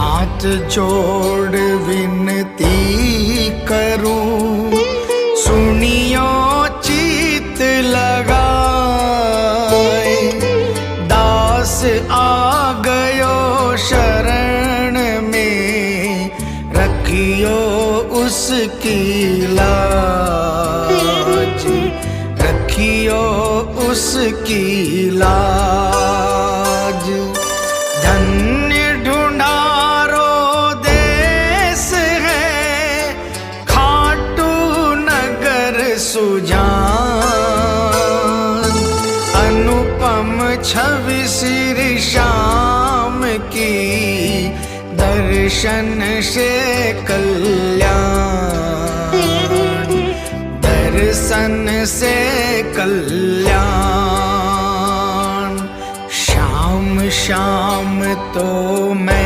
हाथ जोड़ विनती करूं, सुनियो चित लगाए। दास आ गयो शरण में, रखियो उसकी लाज, रखियो उसकी लाज। धन्य ढूंढारो देश है, खाटू नगर सुजान। अनुपम छवि श्री श्याम की, दर्शन से कल्याण, दर्शन से कल्याण। श्याम श्याम तो मैं